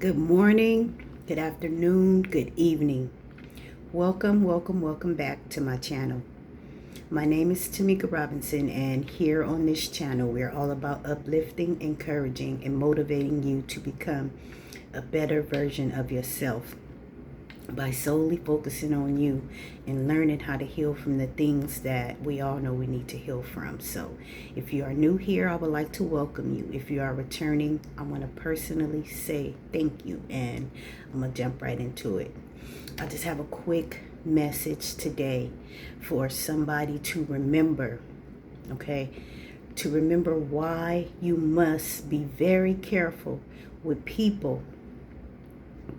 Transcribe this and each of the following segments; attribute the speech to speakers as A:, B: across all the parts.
A: Good morning, good afternoon, good evening. Welcome back to my channel. My name is Tamika Robinson, and here on this channel, we're all about uplifting, encouraging, and motivating you to become a better version of yourself by solely focusing on you and learning how to heal from the things that we all know we need to heal from. So if you are new here, I would like to welcome you. If you are returning, I want to personally say thank you, and I'm gonna jump right into it. I just have a quick message today for somebody to remember, okay? To remember why you must be very careful with people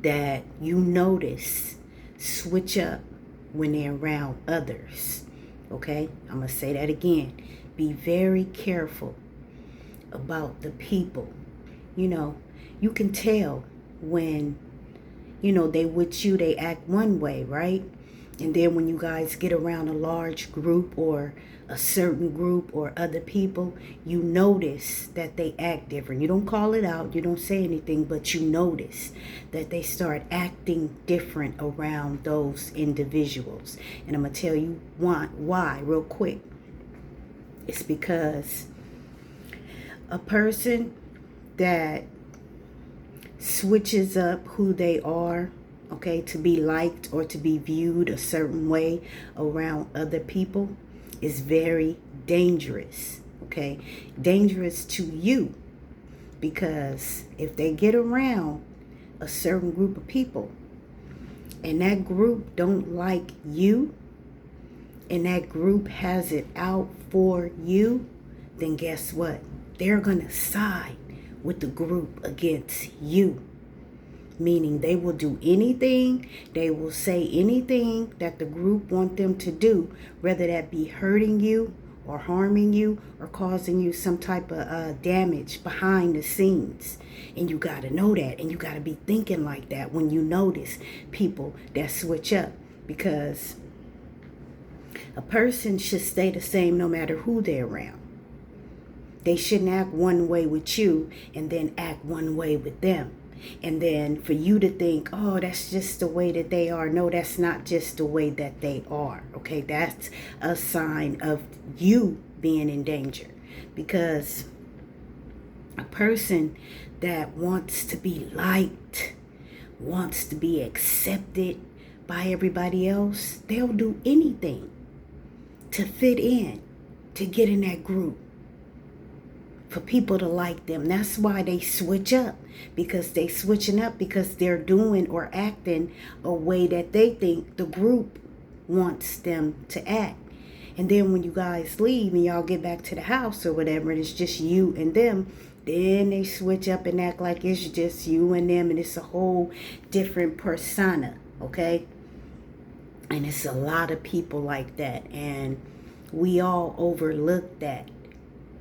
A: that you notice switch up when they're around others. Okay, I'm gonna say that again. Be very careful about the people. You can tell when they with you, they act one way, right? And then when you guys get around a large group or a certain group or other people, you notice that they act different. You don't call it out, you don't say anything, but you notice that they start acting different around those individuals. And I'm going to tell you why real quick. It's because a person that switches up who they are, okay, to be liked or to be viewed a certain way around other people is very dangerous, okay? Dangerous to you, because if they get around a certain group of people and that group don't like you and that group has it out for you, then guess what? They're gonna side with the group against you. Meaning they will do anything, they will say anything that the group want them to do, whether that be hurting you or harming you or causing you some type of damage behind the scenes. And you got to know that, and you got to be thinking like that when you notice people that switch up, because a person should stay the same no matter who they're around. They shouldn't act one way with you and then act one way with them. And then for you to think, oh, that's just the way that they are. No, that's not just the way that they are. Okay, that's a sign of you being in danger. Because a person that wants to be liked, wants to be accepted by everybody else, they'll do anything to fit in, to get in that group, for people to like them. That's why they switch up, because they switching up because they're doing or acting a way that they think the group wants them to act. And then when you guys leave and y'all get back to the house or whatever, and it's just you and them, then they switch up and act like it's just you and them, and it's a whole different persona, okay? And it's a lot of people like that, and we all overlook that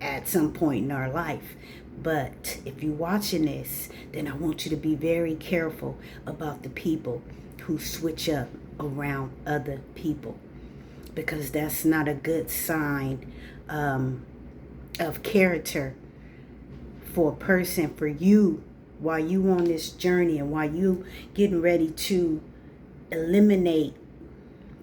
A: at some point in our life. But if you're watching this, then I want you to be very careful about the people who switch up around other people, because that's not a good sign of character for a person, for you, while you on this journey and while you getting ready to eliminate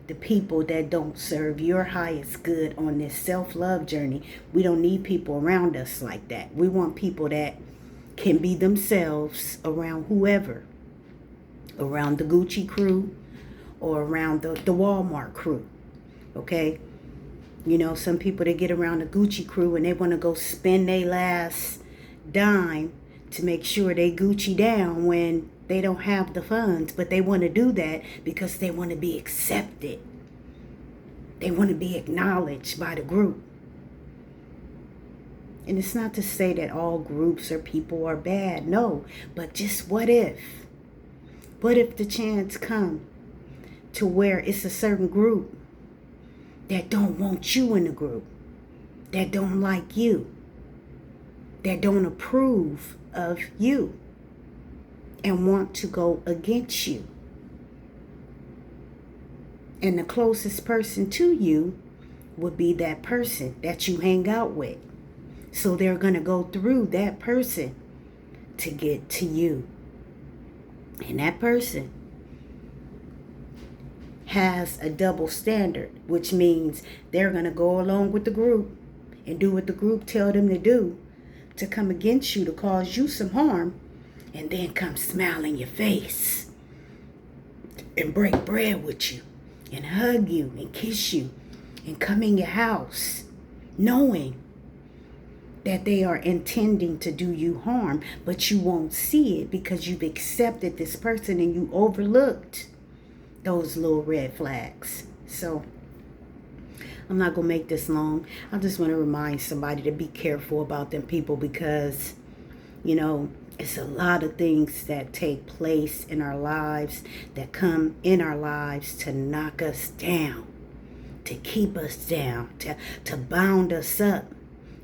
A: the people that don't serve your highest good on this self-love journey. We don't need people around us like that. We want people that can be themselves around whoever, around the Gucci crew or around the Walmart crew, okay? Some people, they get around the Gucci crew and they want to go spend their last dime to make sure they Gucci down when they don't have the funds, but they want to do that because they want to be accepted. They want to be acknowledged by the group. And it's not to say that all groups or people are bad, no. But just what if? What if the chance come to where it's a certain group that don't want you in the group, that don't like you, that don't approve of you, and want to go against you? And the closest person to you would be that person that you hang out with. So they're going to go through that person to get to you. And that person has a double standard, which means they're going to go along with the group and do what the group tell them to do, to come against you, to cause you some harm, and then come smile in your face and break bread with you and hug you and kiss you and come in your house knowing that they are intending to do you harm, but you won't see it because you've accepted this person and you overlooked those little red flags. So I'm not going to make this long. I just want to remind somebody to be careful about them people, because, you know, it's a lot of things that take place in our lives, that come in our lives to knock us down, to keep us down, to bound us up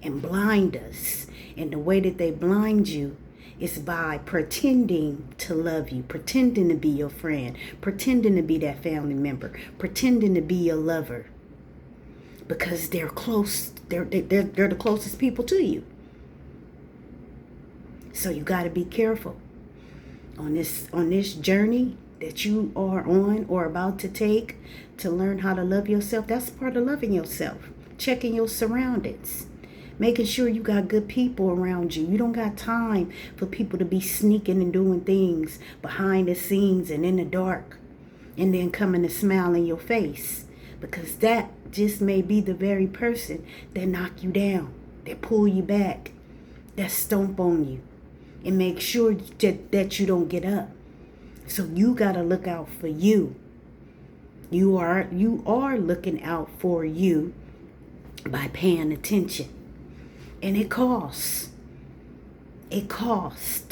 A: and blind us. And the way that they blind you is by pretending to love you, pretending to be your friend, pretending to be that family member, pretending to be your lover, because they're close. They're the closest people to you. So you got to be careful on this journey that you are on or about to take to learn how to love yourself. That's part of loving yourself. Checking your surroundings. Making sure you got good people around you. You don't got time for people to be sneaking and doing things behind the scenes and in the dark, and then coming to smile in your face, because that just may be the very person that knock you down, that pull you back, that stomp on you and make sure that you don't get up. So you got to look out for you. You are looking out for you by paying attention. And it costs. It costs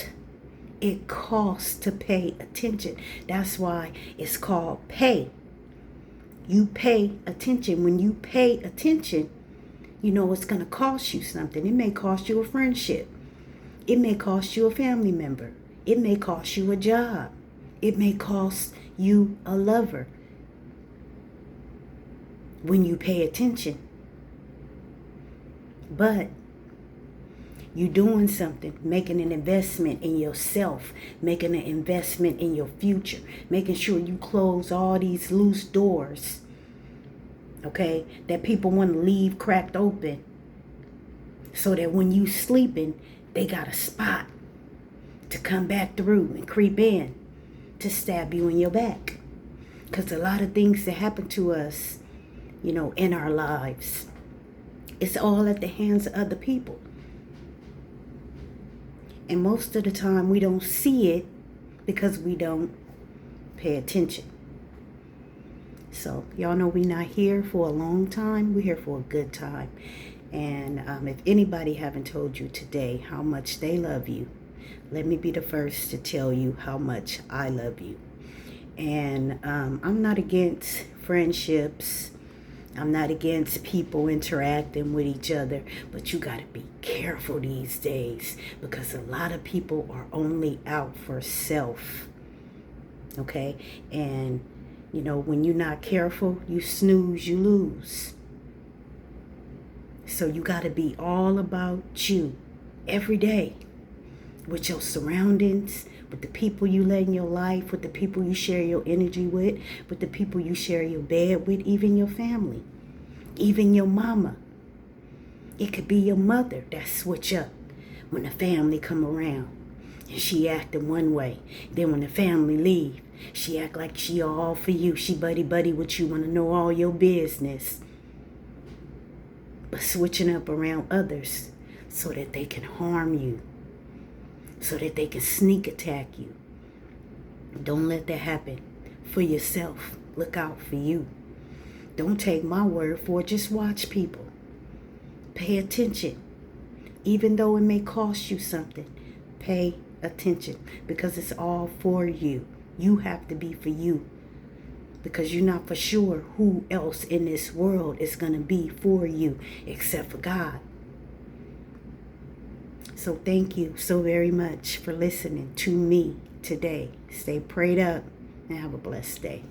A: to pay attention. That's why it's called pay. You pay attention. When you pay attention, you know it's going to cost you something. It may cost you a friendship. It may cost you a family member. It may cost you a job. It may cost you a lover. When you pay attention. But you're doing something, making an investment in yourself, making an investment in your future, making sure you close all these loose doors, okay, that people want to leave cracked open, so that when you sleeping, they got a spot to come back through and creep in to stab you in your back. Because a lot of things that happen to us, you know, in our lives, it's all at the hands of other people. And most of the time we don't see it because we don't pay attention. So y'all know we're not here for a long time. We're here for a good time. And if anybody haven't told you today how much they love you, let me be the first to tell you how much I love you. And I'm not against friendships. I'm not against people interacting with each other, but you got to be careful these days, because a lot of people are only out for self. Okay? And, you know, when you're not careful, you snooze, you lose. So you got to be all about you every day, with your surroundings, with the people you let in your life, with the people you share your energy with the people you share your bed with, even your family, even your mama. It could be your mother that switch up when the family come around and she acting one way. Then when the family leave, she act like she all for you. She buddy with you, want to know all your business. But switching up around others so that they can harm you, so that they can sneak attack you. Don't let that happen for yourself. Look out for you. Don't take my word for it. Just watch people. Pay attention. Even though it may cost you something, pay attention, because it's all for you. You have to be for you, because you're not for sure who else in this world is going to be for you except for God. So thank you so very much for listening to me today. Stay prayed up and have a blessed day.